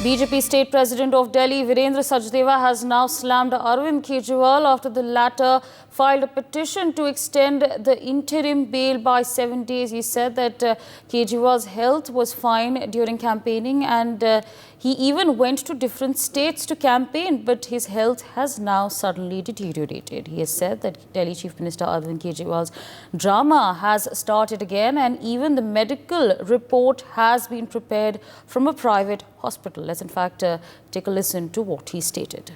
BJP State President of Delhi, Virendra Sachdeva, has now slammed Arvind Kejriwal after the latter filed a petition to extend the interim bail by 7 days. He said that Kejriwal's health was fine during campaigning and he even went to different states to campaign, but his health has now suddenly deteriorated. He has said that Delhi Chief Minister Arvind Kejriwal's drama has started again and even the medical report has been prepared from a private hospital. Let's in fact take a listen to what he stated.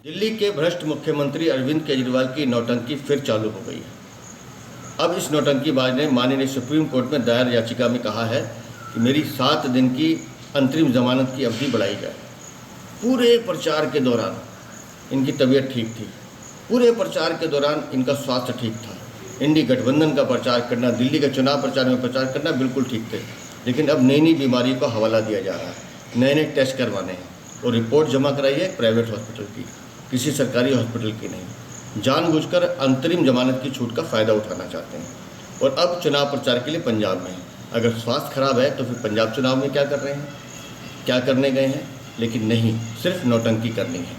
Delhi के भ्रष्ट मुख्यमंत्री अरविंद केजरीवाल की नौटंकी फिर चालू हो गई है। अब इस नौटंकीबाज ने माननीय सुप्रीम कोर्ट में दायर याचिका में कहा है कि मेरी 7 दिन की अंतरिम जमानत की अवधि बढ़ाई जाए। पूरे प्रचार के दौरान इनकी तबीयत ठीक थी, पूरे प्रचार के दौरान इनका स्वास्थ्य ठीक था। इंडी गठबंधन का प्रचार करना, दिल्ली के चुनाव प्रचार में प्रचार करना बिल्कुल ठीक थे, लेकिन अब नई नई बीमारी का हवाला दिया जा रहा है, नए नए टेस्ट करवाने हैं और रिपोर्ट जमा कराइए प्राइवेट हॉस्पिटल की, किसी सरकारी हॉस्पिटल की नहीं। जानबूझकर अंतरिम जमानत की छूट का फ़ायदा उठाना चाहते हैं और अब चुनाव प्रचार के लिए पंजाब में हैं। अगर स्वास्थ्य खराब है तो फिर पंजाब चुनाव में क्या कर रहे हैं, क्या करने गए हैं? लेकिन नहीं, सिर्फ नौटंकी करनी है।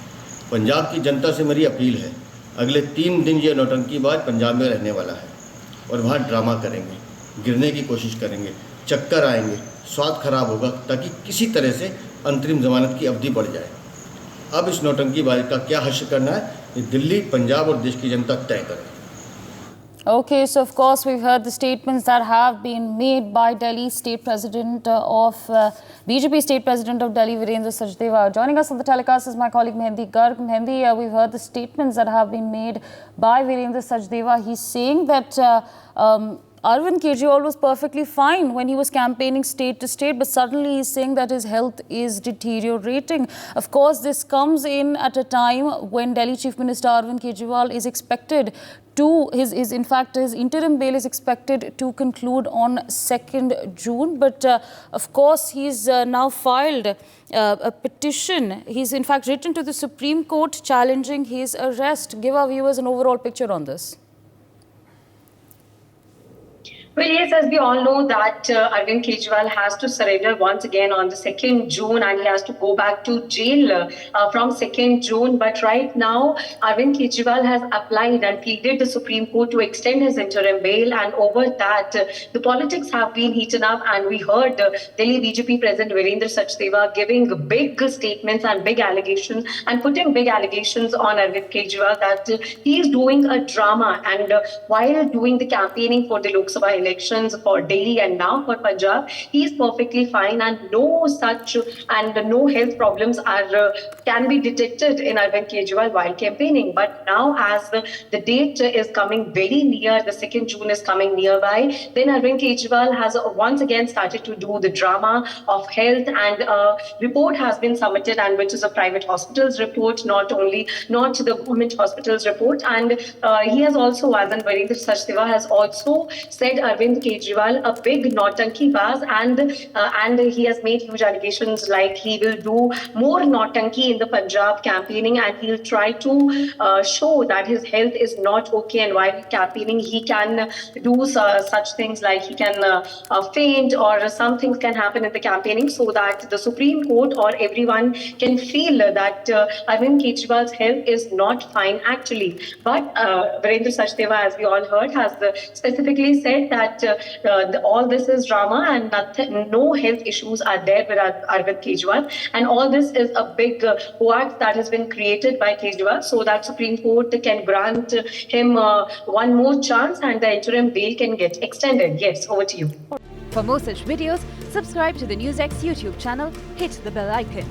पंजाब की जनता से मेरी अपील है, अगले 3 दिन ये नौटंकीबाज पंजाब में रहने वाला है और वहाँ ड्रामा करेंगे, गिरने की कोशिश करेंगे, चक्कर आएंगे, स्वास्थ्य खराब होगा, ताकि किसी तरह से अंतरिम जमानत की अवधि बढ़ जाए। अब इस नौटंकीबाजी का क्या हश्र करना है, ये दिल्ली, पंजाब और देश की जनता तय करे। Okay, so of course we've heard the statements that have been made by Delhi State President of BJP State President of Delhi, Virendra Sachdeva. Joining us on the telecast is my colleague Mehendi Garg. Mehendi, we've heard the statements that have been made by Virendra Sachdeva. He's saying that Arvind Kejriwal was perfectly fine when he was campaigning state to state, but suddenly he's saying that his health is deteriorating. Of course, this comes in at a time when Delhi Chief Minister Arvind Kejriwal is expected to, his interim bail is expected to conclude on 2nd June. But of course, he's now filed a petition. He's in fact written to the Supreme Court challenging his arrest. Give our viewers an overall picture on this. Well, yes, as we all know that Arvind Kejriwal has to surrender once again on the 2nd June and he has to go back to jail from 2nd June. But right now, Arvind Kejriwal has applied and pleaded the Supreme Court to extend his interim bail, and over that, the politics have been heated up, and we heard Delhi BJP President Virendra Sachdeva giving big statements and big allegations and putting big allegations on Arvind Kejriwal that he is doing a drama, and while doing the campaigning for the Lok Sabha elections for Delhi and now for Punjab, he is perfectly fine and no such and no health problems are can be detected in Arvind Kejriwal while campaigning. But now as the date is coming very near, the 2nd June is coming nearby, then Arvind Kejriwal has once again started to do the drama of health, and a report has been submitted, and which is a private hospital's report, not the government hospital's report. And he has also, as in Virendra Sachdeva has also said Arvind Kejriwal a big nautanki baz, and he has made huge allegations like he will do more nautanki in the Punjab campaigning, and he'll try to show that his health is not okay, and while campaigning he can do such things like he can faint, or some things can happen in the campaigning, so that the Supreme Court or everyone can feel that Arvind Kejriwal's health is not fine actually. But Virendra Sachdeva, as we all heard, has specifically said that all this is drama and no health issues are there with Arvind Kejriwal, and all this is a big hoax that has been created by Kejriwal, so that Supreme Court can grant him one more chance and the interim bail can get extended. Yes, over to you. For more such videos, subscribe to the NewsX YouTube channel, hit the bell icon.